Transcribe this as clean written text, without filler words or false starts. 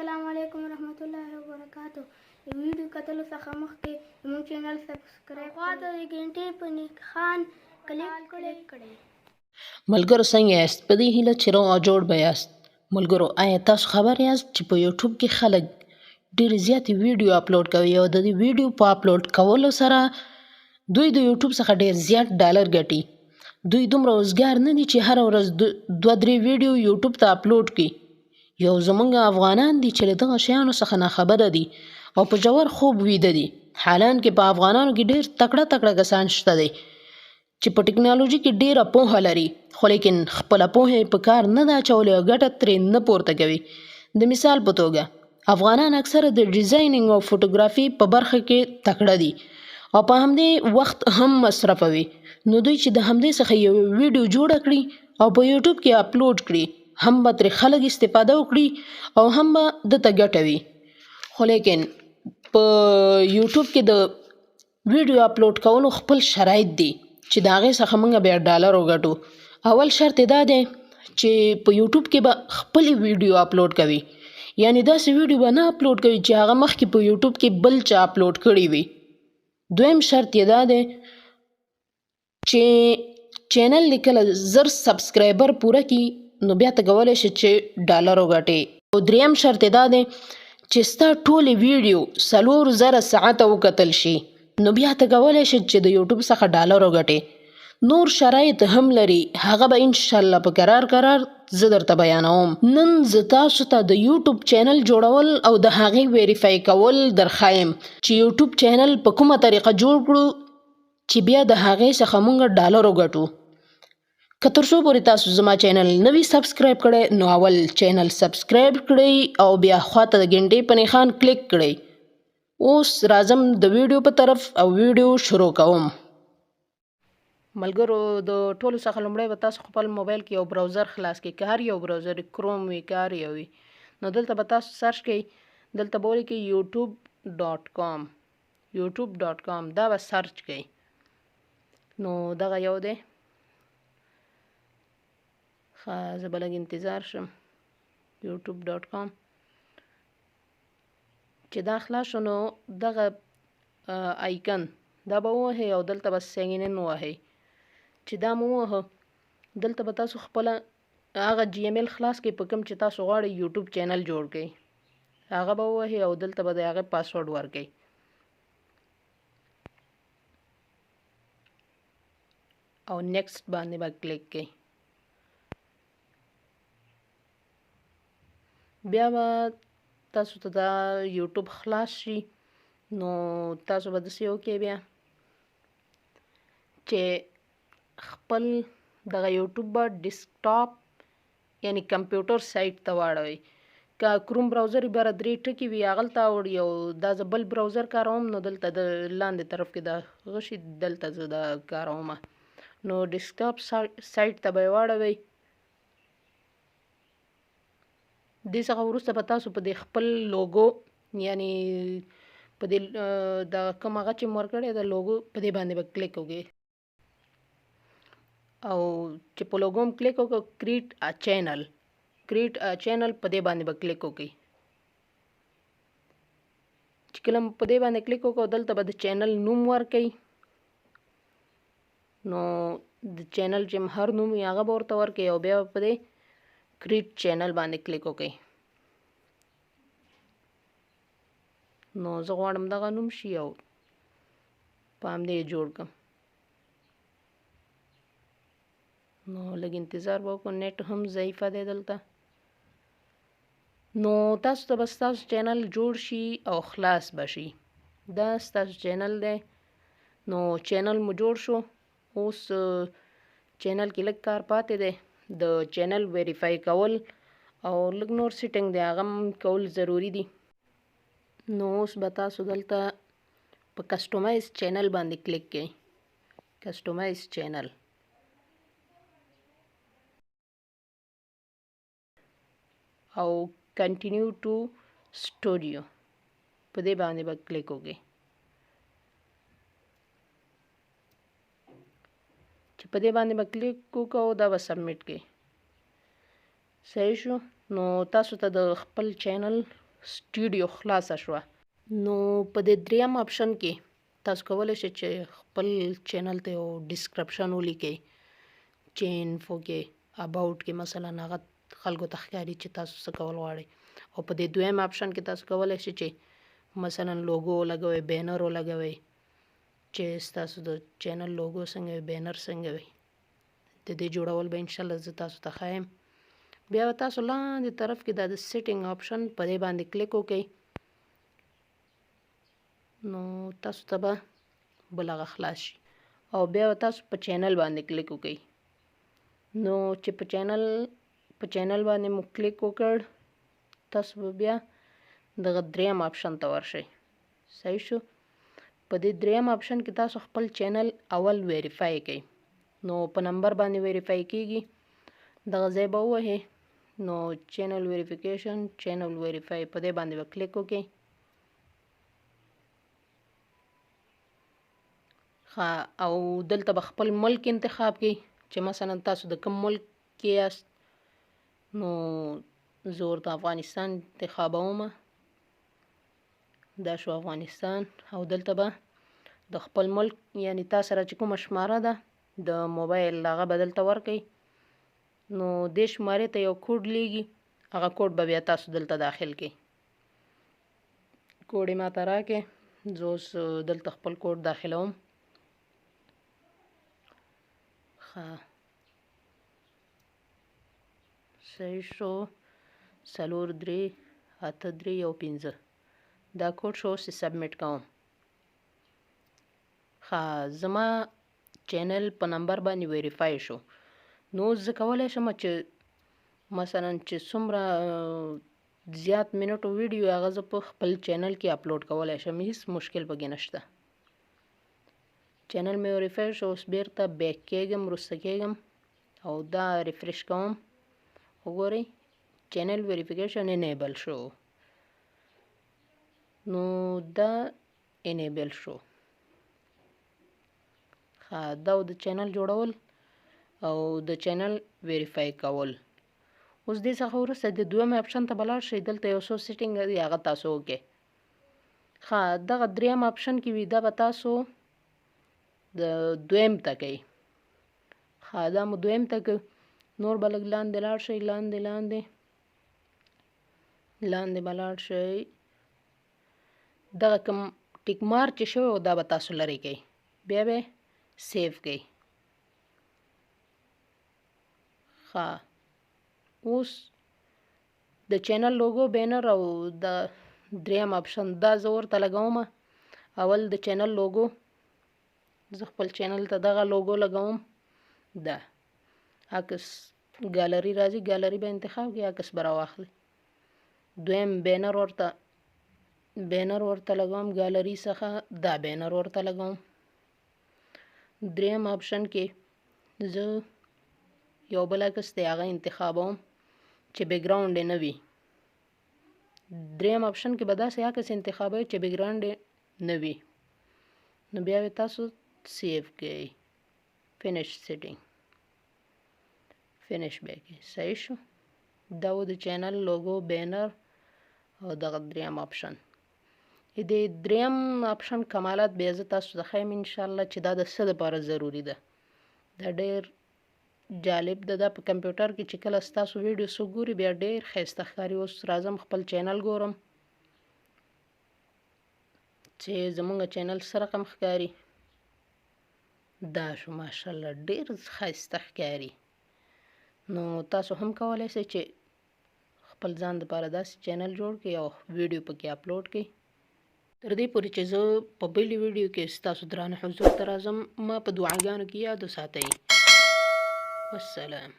السلام علیکم ورحمت الله وبرکاتو. د ویډیو کتلو څخه مخکې زموږ چینل سبسکرایب کړئ، د غنټې په نښان کلیک کړئ. ملګرو څنګه یاست؟ په دې هیله چې روغ او جوړ به یاست. ملګرو آیا تاسو خبر یاست چې په یوټیوب کې خلک ډېر زیاتې ویډیو اپلوډ کوي او د دې ویډیو په اپلوډ کولو سره دوی د یوټیوب څخه ډېر زیات ډالر ګټي. دوی دومره وزګار نه دي چې هره ورځ 2-3 ویډیو یوټیوب ته اپلوډ کړي. یو زمونږ افغانان دي چې له دغه شیانو څخه ناخبره دي او په ژور خوب ویده دي. حالان کې په افغانانو کې ډېر تکړه کسان شته دي چې په ټکنالوژي کې ډېره پوهه لري، خو لیکن خپله پوهه یې په کار نه ده اچولې او ګټه ترې نه پورته کوي. د مثال په توګه افغانان اکثره د ډیزاینینګ او فوټوګرافي په برخه کې تکړه دي او په همدې وخت هم مصرفوي. نو دوی چې د همدې څخه یو ویډیو جوړه کړي او په یوټیوب کې اپلوډ کړي، هم به ترې خلک استفاده وکړي او هم به دته ګټه وي. خو لیکن په یوټیوب کې د ویډیو اپلوډ کولو خپل شرایط دي چې د هغې څخه موږ بیا ډالر وګټو. اول شرط یې دا دی چې په یوټیوب کې به خپلې ویډیو اپلوډ کوي، یعنی داسې ویډیو به نه اپلوډ کوي چې هغه مخکې په یوټیوب کې بل چا اپلوډ کړی وي. دویم شرط یې دا دی چې چینل دې کله 1000 سبسکرایبر پوره کړي نو بیا ته کولی شي چې ډالر وګټې. او دریم شرط یې دا دی چې ستا ټولې ویډیو 4000 ساعته وکتل شي نو بیا ته کولی شي چې د یوټیوب څخه ډالر وګټې. نور شرایط هم لري، هغه به انشاءالله په قرار زه درته بیانوم. نن زه تاسو ته د یوټیوب چینل جوړول او د هغې ویریفای کول درښایم چې یوټیوب چینل په کومه طریقه جوړ کړو چې بیا د هغې څخه مونږ ډالر وګټو. که تر څو پورې تاسو زما چینل نه وي سبسکرایب کړی نو اول چینل سبسکرایب کړئ او بیا خواته د غنټې په نښان کلیک کړئ. اوس راځم د ویډیو په طرف او ویډیو شروع کوم. ملګرو د ټولو څخه لومړی به تاسو خپل موبایل کې یو براوزر خلاص کړئ، که هر یو براوزر کروم وي که هر یو وي. نو دلته به تاسو سرچ کړئ، دلته به ولیکئ youtube.com. دا به سرچ کړئ. نو دغه یو دی، زه به لږ انتظار شم. youtube.com چې دا خلاص شو نو دغه آیکن دا به ووهئ او دلته به ساین ان ووهئ. چې دا مو ووهه دلته به تاسو خپله هغه جی ایم ایل خلاص کړئ په کوم چې تاسو غواړئ یوټیوب چینل جوړ کړئ، هغه به ووهئ او دلته به د هغې پاسورډ ورکړئ. او نیکسټ باندې به کلیک کړئ. بیا به تاسو ته دا یوټیوب خلاص شي نو تاسو به داسې وکړئ بیا چې خپل دغه یوټیوب به ډیسکټاپ یعنی کمپیوټر سایټ ته واړوئ. که کروم براوزر بره 3 ټکي وي هغلته اوړي او دا زه بل براوزر کاروم نو دلته د لاندې طرف کې د غشي دلته زه دا کارومه. نو ډیسکټاپ سایټ ته به یې واړوئ. دې څخه وروسته به تاسو په دې خپل لوګو یعنی په دې د کوم هغه چې مو ورکړی د لوګو په دې باندې به کلیک وکړئ او چې په لوګو هم کلیک وکړو کریټ ا چینل په دې باندې به کلیک وکړئ. چې کله په دې باندې کلیک وکړو دلته به د چینل نوم ورکړئ. نو د چینل چې هر نوم وي هغه به ورته ورکړئ او بیا په دې کریټ چینل باندې کلیک وکړئ. نو زه غواړم دغه نوم شي او په همدې یې جوړ کړم. نو لږ انتظار به وکړو، نیټ هم ضعیفه دی دلته. نو تاسو ته به ستاسو چینل جوړ شي او خلاص به شي. دا ستاسو چینل دی. نو چینل مو جوړ شو. اوس چینل کې لږ کار پاتې دی، د چینل ویریفای کول او لږ نور سیټینګ دی هغه هم کول ضروري دي. نو اوس به تاسو دلته په کسټمایز چینل باندې کلیک کړئ. کسټمایز چینل او کنټینیو ټو سټوډیو په دې باندې به کلیک وکړئ. چې په دې باندې به کلیک وکړو دا به سبمیټ کړئ. صحیح شو. نو تاسو ته د خپل چینل سټوډیو خلاصه شوه. نو په دې دریم آپشن کې تاسو کولی شئ چې خپل چینل ته یو ډسکرپشن ولیکئ، چې انفو کې اباوټ کې مثلا هغه خلکو ته ښکاري چې تاسو څه کول غواړئ. او په دې دویم آپشن کې تاسو کولی شئ چې مثلا لوګو ولګوئ، بینر ولګوئ، چې ستاسو د چینل لوګو څنګه وي، بینر څنګه وي. د دې جوړول به انشاءالله زه تاسو ته ښایم. بیا به تاسو لاندې طرف کې دا د سیټینګ آپشن په دې باندې کلیک وکئ. نو تاسو ته به بل هغه خلاص شي او بیا به تاسو په چینل باندې کلیک وکئ. نو چې په چینل باندې مو کلیک وکړ، تاسو به بیا دغه دریم آپشن ته ورشئ. صحیح شو. په دې دریم آپشن کې تاسو خپل چینل اول ویریفای کړئ. نو په نمبر باندې ویریفای کیږي، دغه ځای به ووهئ. نو چینل ویریفیکیشن، چینل ویریفای په دې باندې به کلیک وکړئ. او دلته به خپل ملک انتخاب کړئ، چې مثلا تاسو د کوم ملک کې یاست. نو زه ورته افغانستان انتخابوم. دا شو افغانستان. او دلته به د خپل ملک یعنی تا سره چې کومه شماره ده د موبایل هغه به دلته ورکئ. نو دې شمارې ته یو کوډ لیږي، هغه کوډ به بیا تاسو دلته داخل کړئ. کوډ یې ماته راکړئ. زه اوس دلته خپل کوډ داخلوم. صحیح شو. 4 3 8 3 1 5 دا کوډ شو. اوس یې سبمیټ کوم. زما چینل په نمبر باندې ویریفای شو. نو زه کولی شم چې مثلا چې څومره زیات منټو ویډیو هغه زه په خپل چینل کې اپلوډ کولی شم، هیڅ مشکل پکې نشته. چینل مې ویریفای شو. اوس بیرته بیک کېږم، وروسته کېږم او دا ریفریش کوم. وګورئ چینل ویریفیکیشن انیبل شو. نو دا انیبل شو. دا د چینل جوړول او د چینل ویریفای کول. اوس دې څخه وروسته د دویم آپشن ته به لاړ شئ. دلته یو څو سیټینګ دی، هغه تاسو وکړئ. دغه دریم آپشن کې وي، دا به تاسو د دویم ته کوئ. دا مو دویم ته کوو. نور به لږ لاندې لاړ شئ، لاندې به لاړ شئ. دغه کوم ټیک مارک چې شوی و دا به تاسو لرې کوئ. بیا به سیو کوئ. اوس د چینل لوګو، بینر او د دریم آپشن دا زه ورته لګوم. اول د چینل لوګو، زه خپل چینل ته دغه لوګو لګوم. دا عکس ګالري راځي، ګالري به انتخاب کړئ، عکس به راواخلئ. دویم بینر ورته لګوم، ګالري څخه دا بینر ورته لګوم. دریم آپشن کې زه یو بل عکس دی هغه انتخابوم چې بیکګراوند یې نه وي. دریم آپشن کې به داسې عکس انتخابوئ چې بیکګراوند یې نه وي. نو بیا به تاسو سیو کړئ. فینش سیټینګ، فینش به کړئ. صحیح شو. دا و د چینل لوګو، بینر او دغه دریم آپشن. د دریم آپشن کمالات بیا زه تاسو ته ښیم انشاءالله چې دا د څه دپاره ضروري ده. دا ډېر جالب ده. دا په کمپیوټر کې چې کله ستاسو ویډیو څوک ګوري بیا ډېر ښایسته ښکاري. اوس راځم خپل چینل ګورم چې زمونږ چینل څه رقم ښکاري. دا شو ماشاءالله ډېر ښایسته ښکاري. نو تاسو هم کولی شئ چې خپل ځان دپاره داسې چینل جوړ کړئ او ویډیو پکې اپلوډ کړئ. تر دې پورې چې زه په بلې ویډیو کې ستاسو درانه حضور ته راځم، ما په دعاګانو کې یاد وساتئ. والسلام.